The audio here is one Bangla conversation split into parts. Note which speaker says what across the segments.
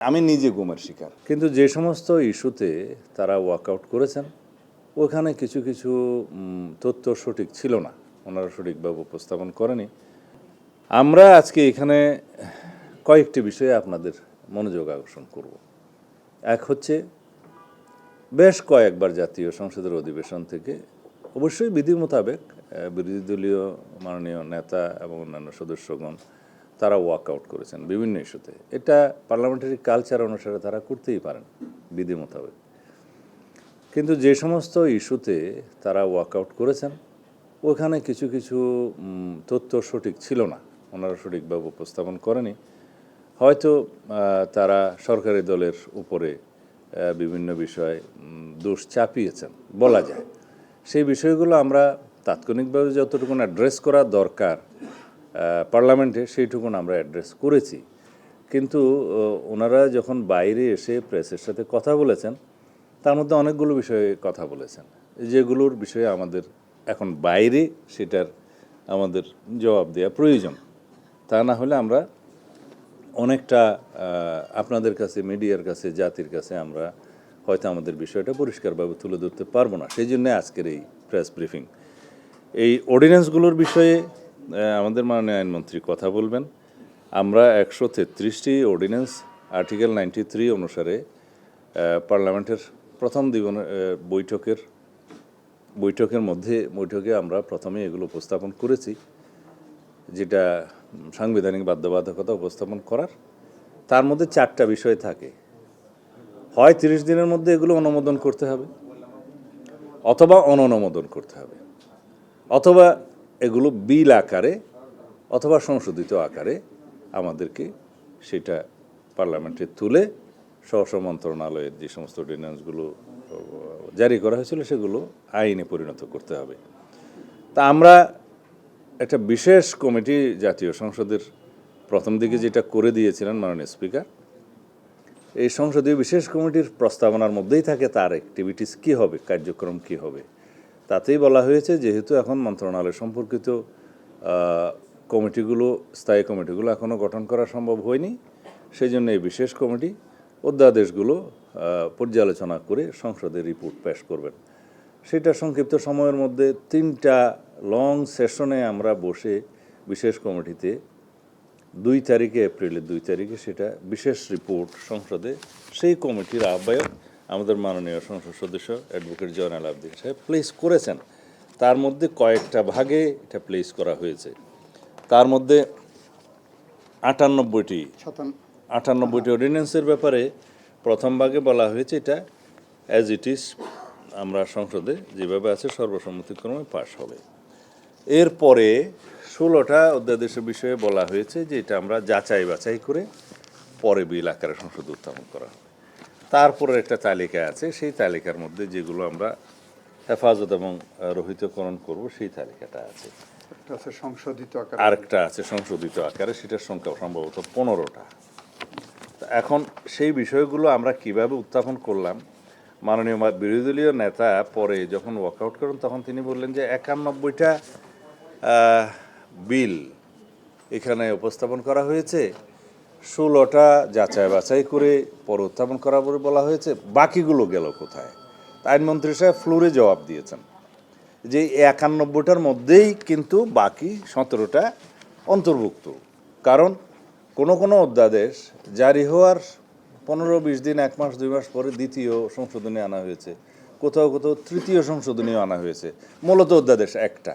Speaker 1: আমি নিজে গুমের শিকার, কিন্তু যে সমস্ত ইস্যুতে তারা ওয়াকআউট করেছেন ওখানে কিছু কিছু তথ্য সঠিক ছিল না, ওনারা সঠিকভাবে উপস্থাপন করেনি। আমরা আজকে এখানে কয়েকটি বিষয়ে আপনাদের মনোযোগ আকর্ষণ করব। এক হচ্ছে, বেশ কয়েকবার জাতীয় সংসদের অধিবেশন থেকে অবশ্যই বিধি মোতাবেক বিরোধী দলীয় মাননীয় নেতা এবং অন্যান্য সদস্যগণ তারা ওয়াকআউট করেছেন বিভিন্ন ইস্যুতে। এটা পার্লামেন্টারি কালচার অনুসারে তারা করতেই পারেন বিধি মোতাবেক। কিন্তু যে সমস্ত ইস্যুতে তারা ওয়াকআউট করেছেন ওখানে কিছু কিছু তথ্য সঠিক ছিল না, ওনারা সঠিকভাবে উপস্থাপন করেনি। হয়তো তারা সরকারি দলের উপরে বিভিন্ন বিষয়ে দোষ চাপিয়েছেন বলা যায়। সেই বিষয়গুলো আমরা তাৎক্ষণিকভাবে যতটুকু অ্যাড্রেস করা দরকার পার্লামেন্টে সেইটুকুন আমরা অ্যাড্রেস করেছি। কিন্তু ওনারা যখন বাইরে এসে প্রেসের সাথে কথা বলেছেন তার মধ্যে অনেকগুলো বিষয়ে কথা বলেছেন যেগুলোর বিষয়ে আমাদের এখন বাইরে সেটার আমাদের জবাব দেওয়া প্রয়োজন। তা না হলে আমরা অনেকটা আপনাদের কাছে, মিডিয়ার কাছে, জাতির কাছে আমরা হয়তো আমাদের বিষয়টা পরিষ্কারভাবে তুলে ধরতে পারবো না। সেই জন্য আজকের এই প্রেস ব্রিফিং। এই অর্ডিন্যান্সগুলোর বিষয়ে আমাদের মাননীয় আইনমন্ত্রী কথা বলবেন। আমরা 133টি অর্ডিন্যান্স আর্টিকেল 93 অনুসারে পার্লামেন্টের প্রথম বৈঠকে আমরা প্রথমে এগুলো উপস্থাপন করেছি, যেটা সাংবিধানিক বাধ্যবাধকতা উপস্থাপন করার। তার মধ্যে 4টা বিষয় থাকে। হয় 30 দিনের মধ্যে এগুলো অনুমোদন করতে হবে, অথবা অননুমোদন করতে হবে, অথবা এগুলো বিল আকারে অথবা সংশোধিত আকারে আমাদেরকে সেটা পার্লামেন্টে তুলে স্ব মন্ত্রণালয়ের যে সমস্ত অর্ডিন্যান্সগুলো জারি করা হয়েছিল সেগুলো আইনে পরিণত করতে হবে। তা আমরা একটা বিশেষ কমিটি জাতীয় সংসদের প্রথম দিকে যেটা করে দিয়েছিলেন মাননীয় স্পিকার, এই সংসদীয় বিশেষ কমিটির প্রস্তাবনার মধ্যেই থাকে তার অ্যাক্টিভিটিস কী হবে, কার্যক্রম কী হবে। তাতেই বলা হয়েছে যেহেতু এখন মন্ত্রণালয় সম্পর্কিত কমিটিগুলো, স্থায়ী কমিটিগুলো এখনও গঠন করা সম্ভব হয়নি, সেই জন্য এই বিশেষ কমিটি অধ্যাদেশগুলো পর্যালোচনা করে সংসদে রিপোর্ট পেশ করবেন। সেটা সংক্ষিপ্ত সময়ের মধ্যে 3টা লং সেশনে আমরা বসে বিশেষ কমিটিতে এপ্রিলের 2 তারিখে সেটা বিশেষ রিপোর্ট সংসদে সেই কমিটির আহ্বায়ক আমাদের মাননীয় সংসদ সদস্য অ্যাডভোকেট জয়নাল আবদিন সাহেব প্লেস করেছেন। তার মধ্যে কয়েকটা ভাগে এটা প্লেস করা হয়েছে। তার মধ্যে 98টি অর্ডিন্যান্সের ব্যাপারে প্রথম ভাগে বলা হয়েছে এটা অ্যাজ ইট ইজ আমরা সংসদে যেভাবে আছে সর্বসম্মতিক্রমে পাশ হবে। এরপরে 16টা অধ্যাদেশের বিষয়ে বলা হয়েছে যে এটা আমরা যাচাই বাছাই করে পরে বিল আকারে সংসদে উত্থাপন করা হবে। তারপরে একটা তালিকা আছে, সেই তালিকার মধ্যে যেগুলো আমরা হেফাজত এবং রহিতকরণ করব সেই তালিকাটা আছে। আরেকটা আছে সংশোধিত আকারে, সেটার সংখ্যা সম্ভবত 15টা। এখন সেই বিষয়গুলো আমরা কিভাবে উত্থাপন করলাম, মাননীয় বিরোধী দলীয় নেতা পরে যখন ওয়াকআউট করেন তখন তিনি বললেন যে 91টা বিল এখানে উপস্থাপন করা হয়েছে, 16টা যাচাই বাছাই করে পরে উত্থাপন করা বলে বলা হয়েছে, বাকিগুলো গেল কোথায়? আইনমন্ত্রী সাহেব ফ্লোরে জবাব দিয়েছেন যে 91টার মধ্যেই কিন্তু বাকি 17টা অন্তর্ভুক্ত। কারণ কোনো অধ্যাদেশ জারি হওয়ার 15-20 দিন, 1 মাস 2 মাস পরে দ্বিতীয় সংশোধনী আনা হয়েছে, কোথাও তৃতীয় সংশোধনীও আনা হয়েছে। মূলত অধ্যাদেশ একটা।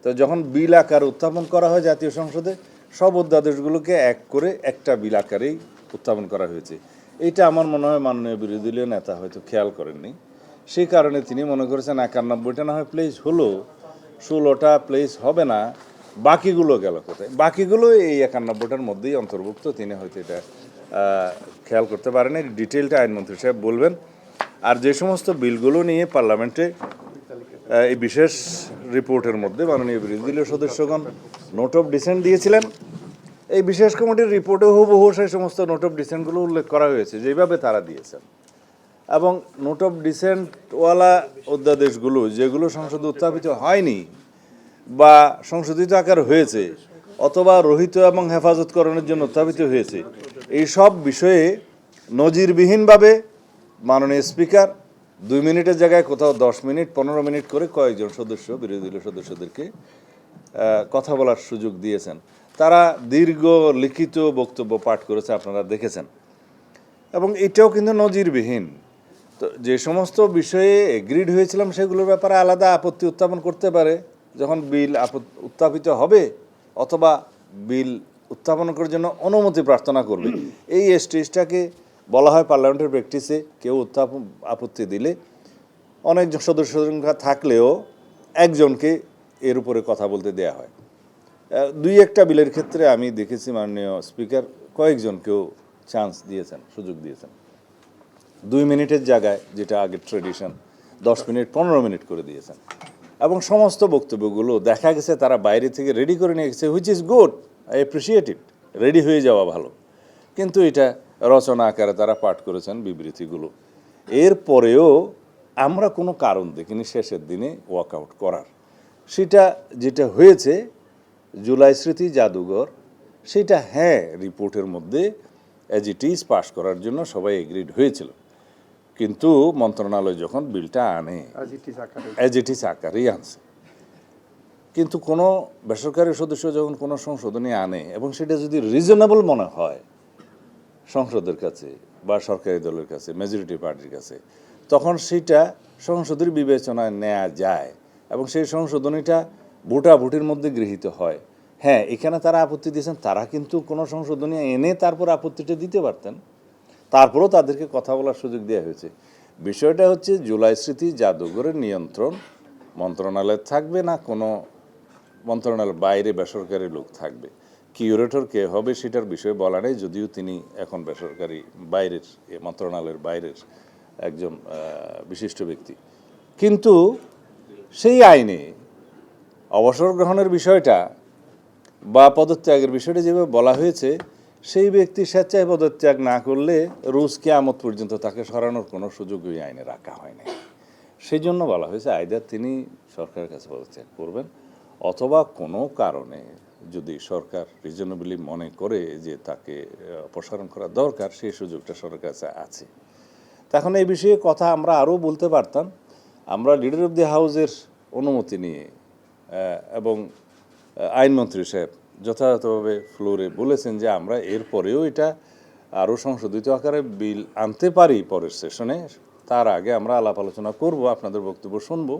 Speaker 1: তো যখন বিল আকার উত্থাপন করা হয় জাতীয় সংসদে, সব অধ্যাদেশগুলোকে এক করে একটা বিল আকারেই উত্থাপন করা হয়েছে। এইটা আমার মনে হয় মাননীয় বিরোধী দলীয় নেতা হয়তো খেয়াল করেননি। সেই কারণে তিনি মনে করেছেন 91টা না হয় প্লেস হলো, 16টা প্লেস হবে না, বাকিগুলো গেল কোথায়? বাকিগুলো এই 91টার মধ্যেই অন্তর্ভুক্ত। তিনি হয়তো এটা খেয়াল করতে পারেন। ডিটেলটা আইনমন্ত্রী সাহেব বলবেন। আর যে সমস্ত বিলগুলো নিয়ে পার্লামেন্টে এই বিশেষ রিপোর্টের মধ্যে মাননীয় বিরোধী দলীয় সদস্যগণ নোট অফ ডিসেন্ট দিয়েছিলেন, এই বিশেষ কমিটির রিপোর্টে হুবহু সেই সমস্ত নোট অফ ডিসেন্টগুলো উল্লেখ করা হয়েছে যেভাবে তারা দিয়েছেন। এবং নোট অফ ডিসেন্টওয়ালা অধ্যাদেশগুলো যেগুলো সংসদে উত্থাপিত হয়নি বা সংশোধিত আকার হয়েছে অথবা রহিত এবং হেফাজতকরণের জন্য উত্থাপিত হয়েছে, এই সব বিষয়ে নজিরবিহীনভাবে মাননীয় স্পিকার 2 মিনিটের জায়গায় কোথাও 10 মিনিট 15 মিনিট করে কয়েকজন সদস্য বিরোধী দলীয় সদস্যদেরকে কথা বলার সুযোগ দিয়েছেন। তারা দীর্ঘ লিখিত বক্তব্য পাঠ করেছে, আপনারা দেখেছেন, এবং এটাও কিন্তু নজিরবিহীন। তো যে সমস্ত বিষয়ে এগ্রিড হয়েছিলাম সেগুলোর ব্যাপারে আলাদা আপত্তি উত্থাপন করতে পারে যখন বিল উত্থাপিত হবে, অথবা বিল উত্থাপন করার জন্য অনুমতি প্রার্থনা করবে। এই স্টেজটাকে বলা হয় পার্লামেন্টের প্র্যাকটিসে, কেউ আপত্তি দিলে অনেক সদস্য সংখ্যা থাকলেও একজনকে এর উপরে কথা বলতে দেয়া হয়। 2-1টা বিলের ক্ষেত্রে আমি দেখেছি মাননীয় স্পিকার কয়েকজনকেও চান্স দিয়েছেন, সুযোগ দিয়েছেন। 2 মিনিটের জায়গায়, যেটা আগের ট্রেডিশন, 10 মিনিট 15 মিনিট করে দিয়েছেন। এবং সমস্ত বক্তব্যগুলো দেখা গেছে তারা বাইরে থেকে রেডি করে নিয়ে গেছে, which is good, I appreciate it, ready হয়ে যাওয়া ভালো। কিন্তু এটা রচনা আকারে তারা পাঠ করেছেন বিবৃতিগুলো। এরপরেও আমরা কোনো কারণ দেখিনি শেষের দিনে ওয়াকআউট করার। সেটা যেটা হয়েছে জুলাই স্মৃতি জাদুঘর, সেটা হ্যাঁ রিপোর্টের মধ্যে অ্যাজ ইট ইজ পাস করার জন্য সবাই এগ্রিড হয়েছিল, কিন্তু মন্ত্রণালয় যখন বিলটা আনে অ্যাজ ইট ইজ আকারেই আনছে। কিন্তু কোনো বেসরকারি সদস্য যখন কোনো সংশোধনী আনে এবং সেটা যদি রিজনেবল মনে হয় সংসদের কাছে বা সরকারি দলের কাছে, মেজরিটি পার্টির কাছে, তখন সেটা সংসদের বিবেচনায় নেওয়া যায় এবং সেই সংশোধনীটা ভোটাভুটির মধ্যে গৃহীত হয়। হ্যাঁ, এখানে তারা আপত্তি দিয়েছেন, তারা কিন্তু কোনো সংশোধনী এনে তারপর আপত্তিটা দিতে পারতেন, তারপরেও তাদেরকে কথা বলার সুযোগ দেওয়া হয়েছে। বিষয়টা হচ্ছে জুলাই স্মৃতি জাদুঘরের নিয়ন্ত্রণ মন্ত্রণালয়ে থাকবে না কোনো মন্ত্রণালয়ের বাইরে বেসরকারি লোক থাকবে। কিউরেটর কে হবে সেটার বিষয়ে বলা নেই, যদিও তিনি এখন বেসরকারি বাইরের মন্ত্রণালয়ের বাইরের একজন বিশিষ্ট ব্যক্তি। কিন্তু সেই আইনে অবসর গ্রহণের বিষয়টা বা পদত্যাগের বিষয়টা যেভাবে বলা হয়েছে, সেই ব্যক্তি স্বেচ্ছায় পদত্যাগ না করলে রোজ কিয়ামত পর্যন্ত তাকে সরানোর কোনো সুযোগ ওই আইনে রাখা হয় না। সেই জন্য বলা হয়েছে আইদার তিনি সরকারের কাছে পদত্যাগ করবেন, অথবা কোনো কারণে যদি সরকার রিজনেবলি মনে করে যে তাকে অপসারণ করা দরকার, সেই সুযোগটা সরকারের কাছে আছে। তখন এই বিষয়ে কথা আমরা আরও বলতে পারতাম। আমরা লিডার অফ দি হাউসের অনুমতি নিয়ে এবং আইনমন্ত্রী সাহেব যথাযথভাবে ফ্লোরে বলেছেন যে আমরা এরপরেও এটা আরও সংশোধিত আকারে বিল আনতে পারি পরের সেশনে, তার আগে আমরা আলাপ আলোচনা করব, আপনাদের বক্তব্য শুনবো,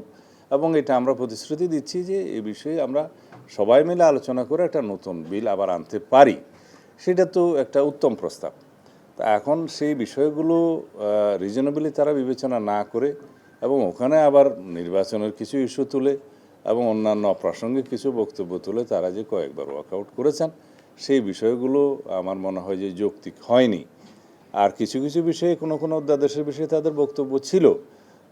Speaker 1: এবং এটা আমরা প্রতিশ্রুতি দিচ্ছি যে এই বিষয়ে আমরা সবাই মিলে আলোচনা করে একটা নতুন বিল আবার আনতে পারি। সেটা তো একটা উত্তম প্রস্তাব। তা এখন সেই বিষয়গুলো রিজনেবলি তারা বিবেচনা না করে এবং ওখানে আবার নির্বাচনের কিছু ইস্যু তুলে এবং অন্যান্য অপ্রাসঙ্গিক কিছু বক্তব্য তুলে তারা যে কয়েকবার ওয়াকআউট করেছেন, সেই বিষয়গুলো আমার মনে হয় যে যৌক্তিক হয়নি। আর কিছু কিছু বিষয়ে কোনো কোনো অধ্যাদেশের বিষয়ে তাদের বক্তব্য ছিল,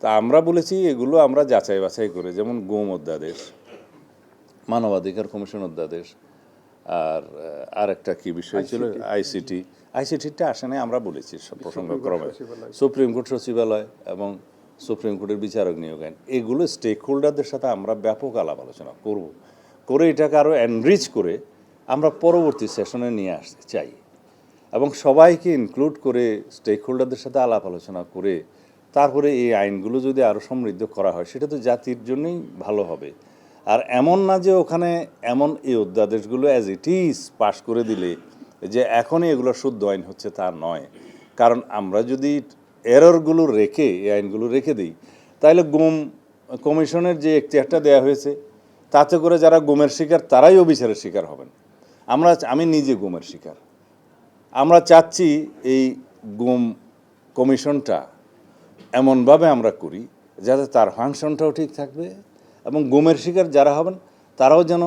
Speaker 1: তা আমরা বলেছি এগুলো আমরা যাচাই বাছাই করে, যেমন গুম অধ্যাদেশ, মানবাধিকার কমিশন অধ্যাদেশ, আর একটা কি বিষয় ছিল আইসিটিটা আসে নাই, আমরা বলেছি সব প্রসঙ্গক্রমে সুপ্রিম কোর্ট সচিবালয় এবং সুপ্রিম কোর্টের বিচারক নিয়োগ আইন, এগুলো স্টেক হোল্ডারদের সাথে আমরা ব্যাপক আলাপ আলোচনা করব, করে এটাকে আরও এনরিচ করে আমরা পরবর্তী সেশনে নিয়ে আসতে চাই এবং সবাইকে ইনক্লুড করে স্টেক হোল্ডারদের সাথে আলাপ আলোচনা করে তারপরে এই আইনগুলো যদি আরও সমৃদ্ধ করা হয়, সেটা তো জাতির জন্যই ভালো হবে। আর এমন না যে ওখানে এমন এই অধ্যাদেশগুলো অ্যাজ ইট ইজ পাশ করে দিলে যে এখনই এগুলো শুদ্ধ আইন হচ্ছে, তা নয়। কারণ আমরা যদি এররগুলো রেখে এই আইনগুলো রেখে দিই, তাহলে গুম কমিশনের যে এখতিয়ারটা দেওয়া হয়েছে, তাতে করে যারা গুমের শিকার তারাই অবিচারের শিকার হবেন। আমি নিজে গুমের শিকার। আমরা চাচ্ছি এই গুম কমিশনটা এমনভাবে আমরা করি যাতে তার ফাংশনটাও ঠিক থাকবে এবং গুমের শিকার যারা হবেন তারাও যেন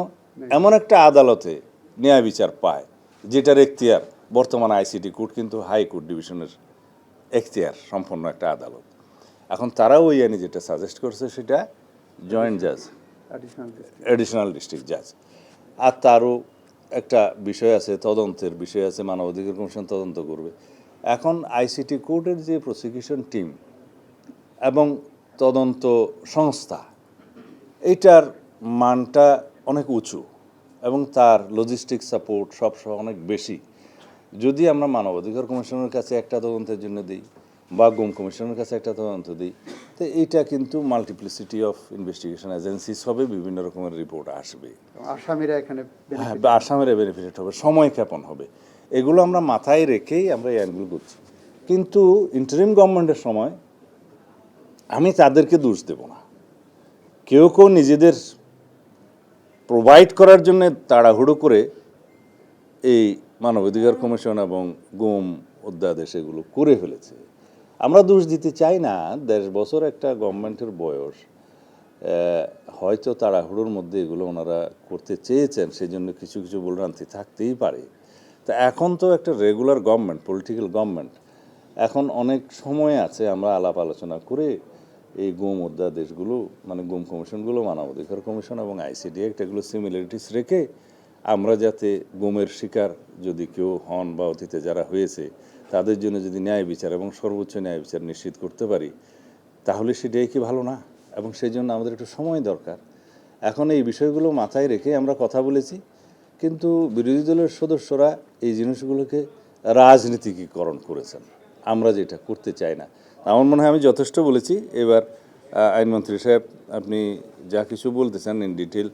Speaker 1: এমন একটা আদালতে ন্যায় বিচার পায় যেটার এখতিয়ার, বর্তমান আইসিটি কোর্ট কিন্তু হাইকোর্ট ডিভিশনের এখতিয়ার সম্পন্ন একটা আদালত। এখন তারাও ওই আইনে যেটা সাজেস্ট করছে সেটা জয়েন্ট জাজ, অ্যাডিশনাল ডিস্ট্রিক্ট জাজ। আর তারও একটা বিষয় আছে, তদন্তের বিষয় আছে, মানবাধিকার কমিশন তদন্ত করবে। এখন আইসিটি কোর্টের যে প্রসিকিউশন টিম এবং তদন্ত সংস্থা, এইটার মানটা অনেক উঁচু এবং তার লজিস্টিক সাপোর্ট সব অনেক বেশি। যদি আমরা মানবাধিকার কমিশনের কাছে একটা তদন্তের জন্য দিই বা গুম কমিশনের কাছে একটা তদন্ত দিই, তো এইটা কিন্তু মাল্টিপ্লিসিটি অফ ইনভেস্টিগেশন এজেন্সিস হবে, বিভিন্ন রকমের রিপোর্ট আসবে।
Speaker 2: আসামিরা এখানে
Speaker 1: হ্যাঁ,
Speaker 2: benefit
Speaker 1: বা আসামের বেনিফিট হবে, সময় ক্ষেপণ হবে। এগুলো আমরা মাথায় রেখেই আমরা এই আইনগুলো করছি। কিন্তু ইন্টারিম গভর্নমেন্টের সময় আমি তাদেরকে দোষ দেব না। কেউ কেউ নিজেদের প্রোভাইড করার জন্য তাড়াহুড়ো করে এই মানবাধিকার কমিশন এবং গুম অধ্যাদেশ এগুলো করে ফেলেছে। আমরা দোষ দিতে চাই না। ১.৫ বছর একটা গভর্নমেন্টের বয়স, হয়তো তাড়াহুড়োর মধ্যে এগুলো ওনারা করতে চেয়েছেন, সেই জন্য কিছু কিছু ভুলভ্রান্তি থাকতেই পারে। তা এখন তো একটা রেগুলার গভর্নমেন্ট, পলিটিক্যাল গভর্নমেন্ট, এখন অনেক সময় আছে আমরা আলাপ আলোচনা করে এই গুম অধ্যাদেশগুলো, মানে গুম কমিশনগুলো, মানবাধিকার কমিশন এবং আইসিডি অ্যাক্ট, এগুলো সিমিলারিটিস রেখে আমরা যাতে গুমের শিকার যদি কেউ হন বা অতীতে যারা হয়েছে তাদের জন্য যদি ন্যায় বিচার এবং সর্বোচ্চ ন্যায় বিচার নিশ্চিত করতে পারি, তাহলে সেটাই কি ভালো না? এবং সেই জন্য আমাদের একটু সময় দরকার। এখন এই বিষয়গুলো মাথায় রেখে আমরা কথা বলেছি, কিন্তু বিরোধী দলের সদস্যরা এই জিনিসগুলোকে রাজনীতিকীকরণ করেছেন। আমরা যেটা করতে চাই না। আমার মনে হয় আমি যথেষ্ট বলেছি। এবার আইনমন্ত্রী সাহেব, আপনি যা কিছু বলতেছেন ইন ডিটেল